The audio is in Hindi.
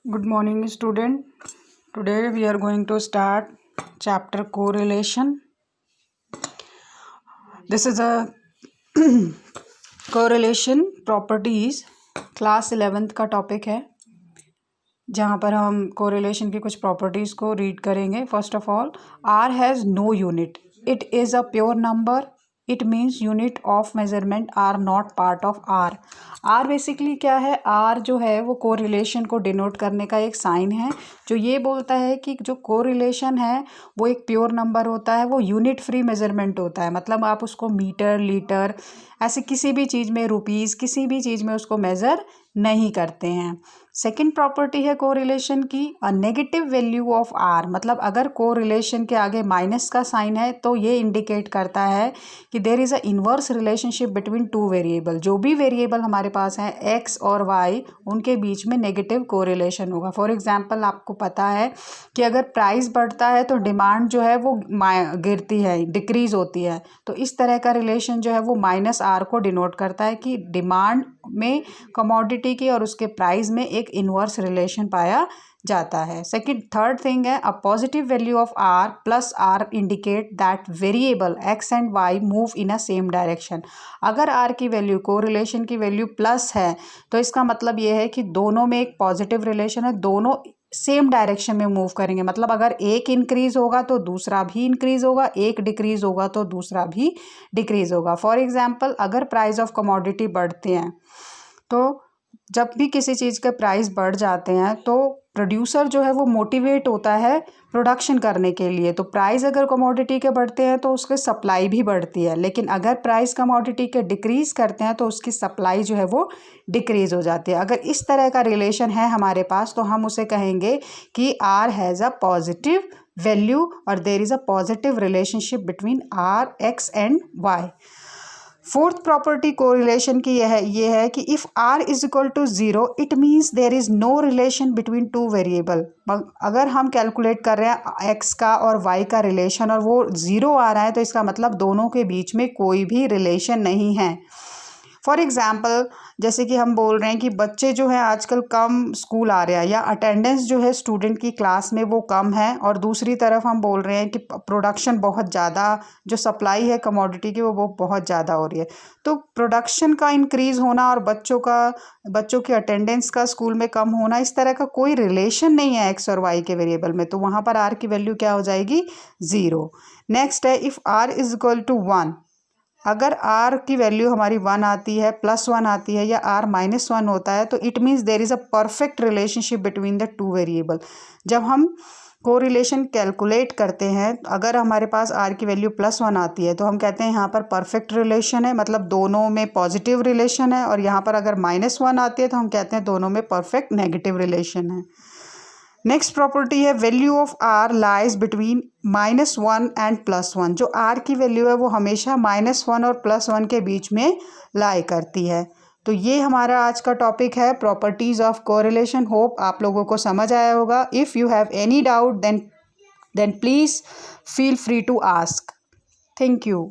Good morning, student. Today we are going to start chapter correlation. This is a correlation properties class 11th का टॉपिक है, जहाँ पर हम correlation की कुछ properties को read करेंगे. First of all, R has no unit. It is a pure number. It means unit of measurement are not part of R. R basically क्या है? R जो है वो कोरिलेशन को डिनोट करने का एक साइन है, जो ये बोलता है कि जो कोरिलेशन है वो एक प्योर नंबर होता है, वो यूनिट फ्री मेजरमेंट होता है. मतलब आप उसको मीटर, लीटर, ऐसे किसी भी चीज़ में, रुपीज़, किसी भी चीज़ में उसको मेज़र नहीं करते हैं. सेकंड प्रॉपर्टी है कोरिलेशन की, a negative value of R. मतलब अगर कोरिलेशन के आगे माइनस का साइन है तो ये इंडिकेट करता है कि there is a inverse relationship between two variable. जो भी वेरिएबल हमारे पास हैं एक्स और वाई, उनके बीच में नेगेटिव कोरिलेशन होगा. फॉर एग्जांपल आपको पता है कि अगर प्राइस बढ़ता है तो डिमांड जो है वो गिरती है, डिक्रीज़ होती है. तो इस तरह का रिलेशन जो है वो माइनस आर को डिनोट करता है कि डिमांड में कमोडिटी की और उसके प्राइस में एक इन्वर्स रिलेशन पाया जाता है. थर्ड थिंग है, a positive value of R plus R indicate that variable X and Y move in a same direction. अगर आर की वैल्यू, कोरिलेशन की वैल्यू प्लस है तो इसका मतलब ये है कि दोनों में एक पॉजिटिव रिलेशन है, दोनों सेम डायरेक्शन में मूव करेंगे. मतलब अगर एक इंक्रीज होगा तो दूसरा भी इंक्रीज होगा, एक डिक्रीज होगा तो दूसरा भी डिक्रीज होगा. फॉर एग्जांपल अगर प्राइस ऑफ कमोडिटी बढ़ते हैं तो जब भी किसी चीज़ के प्राइस बढ़ जाते हैं तो प्रोड्यूसर जो है वो मोटिवेट होता है प्रोडक्शन करने के लिए. तो प्राइस अगर कमोडिटी के बढ़ते हैं तो उसकी सप्लाई भी बढ़ती है, लेकिन अगर प्राइस कमोडिटी के डिक्रीज़ करते हैं तो उसकी सप्लाई जो है वो डिक्रीज़ हो जाती है. अगर इस तरह का रिलेशन है हमारे पास तो हम उसे कहेंगे कि r has a positive value और there is a positive relationship between r, x and y. Fourth property correlation की ये है कि if are is equal to zero it means there is no relation between two variable. अगर हम कैलकुलेट कर रहे हैं एक्स का और वाई का रिलेशन और वो ज़ीरो आ रहा है तो इसका मतलब दोनों के बीच में कोई भी रिलेशन नहीं है. फॉर एग्ज़ाम्पल जैसे कि हम बोल रहे हैं कि बच्चे जो हैं आजकल कम स्कूल आ रहे हैं, या अटेंडेंस जो है स्टूडेंट की क्लास में वो कम है, और दूसरी तरफ हम बोल रहे हैं कि प्रोडक्शन बहुत ज़्यादा, जो सप्लाई है कमोडिटी की वो बहुत ज़्यादा हो रही है. तो प्रोडक्शन का इंक्रीज़ होना और बच्चों की अटेंडेंस का स्कूल में कम होना, इस तरह का कोई रिलेशन नहीं है एक्स और वाई के वेरिएबल में. तो वहाँ पर आर की वैल्यू क्या हो जाएगी? ज़ीरो. नेक्स्ट है, if are is equal to one. अगर आर की वैल्यू हमारी वन आती है, प्लस वन आती है, या आर माइनस वन होता है तो it means there is a perfect relationship between the two variable. जब हम कोरिलेशन कैलकुलेट करते हैं, अगर हमारे पास आर की वैल्यू प्लस वन आती है तो हम कहते हैं यहाँ पर परफेक्ट रिलेशन है, मतलब दोनों में पॉजिटिव रिलेशन है. और यहाँ पर अगर माइनस वन आती है तो हम कहते हैं दोनों में परफेक्ट नेगेटिव रिलेशन है. नेक्स्ट प्रॉपर्टी है, value of R lies between minus one and plus one. जो आर की वैल्यू है वो हमेशा माइनस वन और प्लस वन के बीच में लाई करती है. तो ये हमारा आज का टॉपिक है, प्रॉपर्टीज़ ऑफ कोरिलेशन. होप आप लोगों को समझ आया होगा. If you have any doubt then please feel free to ask. Thank you.